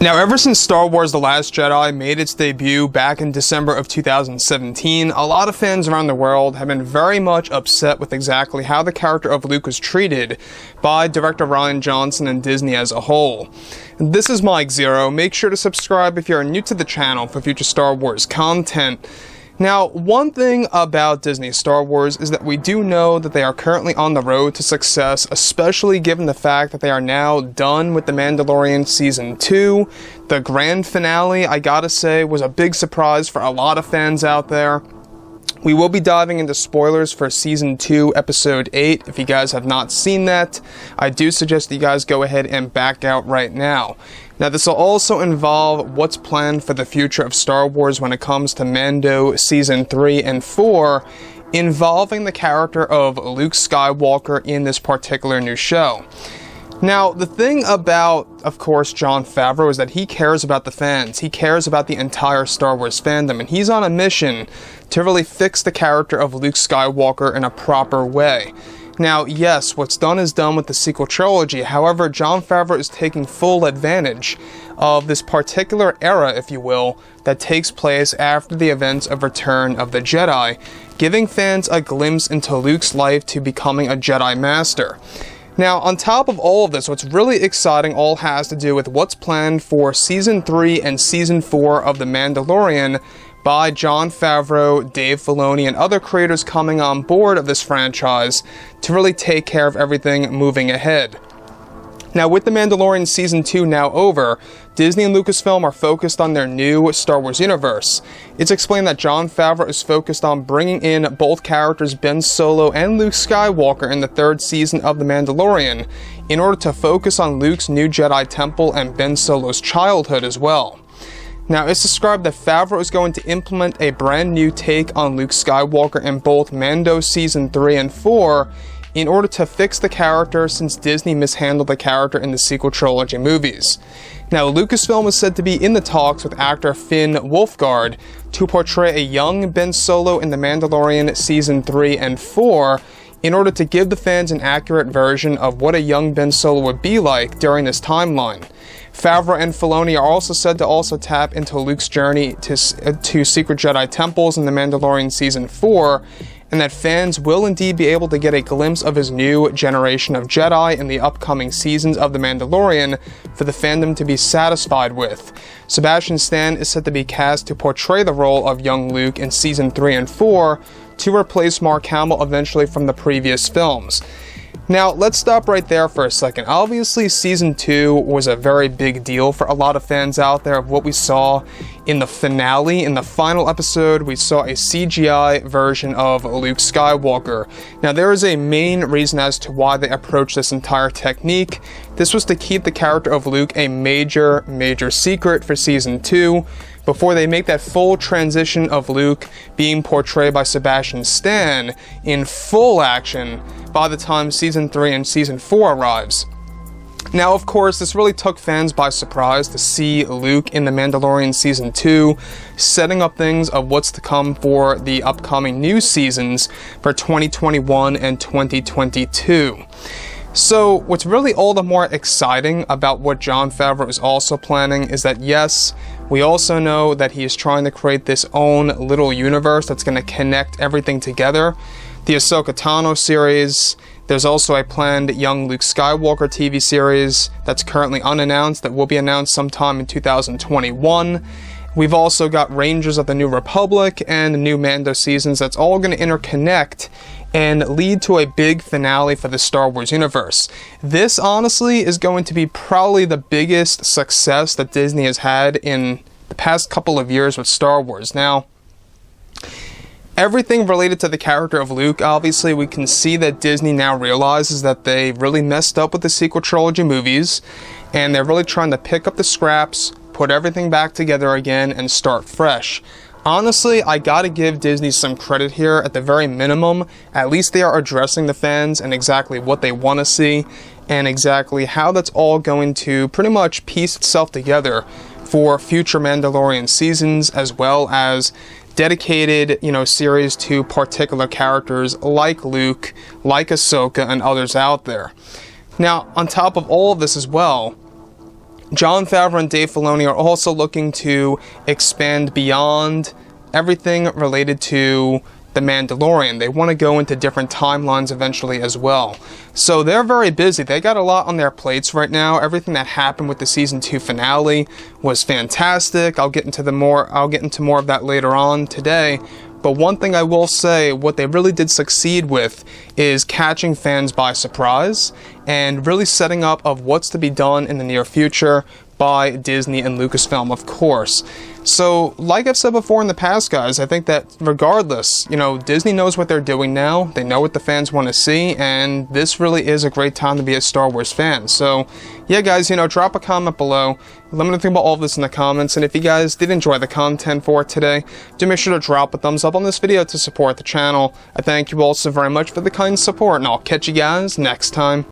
Now, ever since Star Wars The Last Jedi made its debut back in December of 2017, a lot of fans around the world have been very much upset with exactly how the character of Luke was treated by director Rian Johnson and Disney as a whole. This is Mike Zero. Make sure to subscribe if you're new to the channel for future Star Wars content. Now, one thing about Disney Star Wars is that we do know that they are currently on the road to success, especially given the fact that they are now done with The Mandalorian Season 2. The grand finale, I gotta say, was a big surprise for a lot of fans out there. We will be diving into spoilers for Season 2, Episode 8. If you guys have not seen that, I do suggest that you guys go ahead and back out right now. Now, this will also involve what's planned for the future of Star Wars when it comes to Mando Season 3 and 4, involving the character of Luke Skywalker in this particular new show. Now, the thing about, of course, Jon Favreau is that he cares about the fans. He cares about the entire Star Wars fandom, and he's on a mission to really fix the character of Luke Skywalker in a proper way. Now, yes, what's done is done with the sequel trilogy. However, Jon Favreau is taking full advantage of this particular era, if you will, that takes place after the events of Return of the Jedi, giving fans a glimpse into Luke's life to becoming a Jedi Master. Now, on top of all of this, what's really exciting all has to do with what's planned for Season 3 and Season 4 of The Mandalorian by Jon Favreau, Dave Filoni, and other creators coming on board of this franchise to really take care of everything moving ahead. Now, with The Mandalorian Season 2 now over, Disney and Lucasfilm are focused on their new Star Wars universe. It's explained that Jon Favreau is focused on bringing in both characters Ben Solo and Luke Skywalker in the third season of The Mandalorian, in order to focus on Luke's new Jedi Temple and Ben Solo's childhood as well. Now, it's described that Favreau is going to implement a brand new take on Luke Skywalker in both Mando Season 3 and 4 in order to fix the character, since Disney mishandled the character in the sequel trilogy movies. Now, Lucasfilm is said to be in the talks with actor Finn Wolfhard to portray a young Ben Solo in The Mandalorian Season 3 and 4 in order to give the fans an accurate version of what a young Ben Solo would be like during this timeline. Favreau and Filoni are also said to tap into Luke's journey to secret Jedi temples in The Mandalorian Season 4, and that fans will indeed be able to get a glimpse of his new generation of Jedi in the upcoming seasons of The Mandalorian for the fandom to be satisfied with. Sebastian Stan is said to be cast to portray the role of young Luke in Season 3 and 4 to replace Mark Hamill eventually from the previous films. Now, let's stop right there for a second. Obviously, Season 2 was a very big deal for a lot of fans out there of what we saw in the finale. In the final episode, we saw a CGI version of Luke Skywalker. Now, there is a main reason as to why they approached this entire technique. This was to keep the character of Luke a major secret for Season 2, before they make that full transition of Luke being portrayed by Sebastian Stan in full action by the time Season 3 and Season 4 arrives. Now, of course, this really took fans by surprise to see Luke in The Mandalorian Season 2, setting up things of what's to come for the upcoming new seasons for 2021 and 2022. So, what's really all the more exciting about what Jon Favreau is also planning is that, yes, we also know that he is trying to create this own little universe that's going to connect everything together. The Ahsoka Tano series, there's also a planned young Luke Skywalker TV series that's currently unannounced that will be announced sometime in 2021. We've also got Rangers of the New Republic and the new Mando seasons that's all going to interconnect and lead to a big finale for the Star Wars universe. This, honestly, is going to be probably the biggest success that Disney has had in the past couple of years with Star Wars. Now, everything related to the character of Luke, obviously, we can see that Disney now realizes that they really messed up with the sequel trilogy movies, and they're really trying to pick up the scraps, put everything back together again, and start fresh. Honestly, I gotta give Disney some credit here. At the very minimum, at least they are addressing the fans and exactly what they want to see, and exactly how that's all going to pretty much piece itself together for future Mandalorian seasons, as well as dedicated, series to particular characters like Luke, like Ahsoka, and others out there. Now, on top of all of this as well, Jon Favreau and Dave Filoni are also looking to expand beyond everything related to The Mandalorian. They want to go into different timelines eventually as well. So they're very busy. They got a lot on their plates right now. Everything that happened with the season 2 finale was fantastic. I'll get into more of that later on today. But one thing I will say, what they really did succeed with is catching fans by surprise and really setting up of what's to be done in the near future by Disney and Lucasfilm, of course. So, like I've said before in the past, guys, I think that regardless, Disney knows what they're doing now, they know what the fans want to see, and this really is a great time to be a Star Wars fan. So, yeah, guys, drop a comment below. Let me know about all of this in the comments, and if you guys did enjoy the content for today, do make sure to drop a thumbs up on this video to support the channel. I thank you all so very much for the kind support, and I'll catch you guys next time.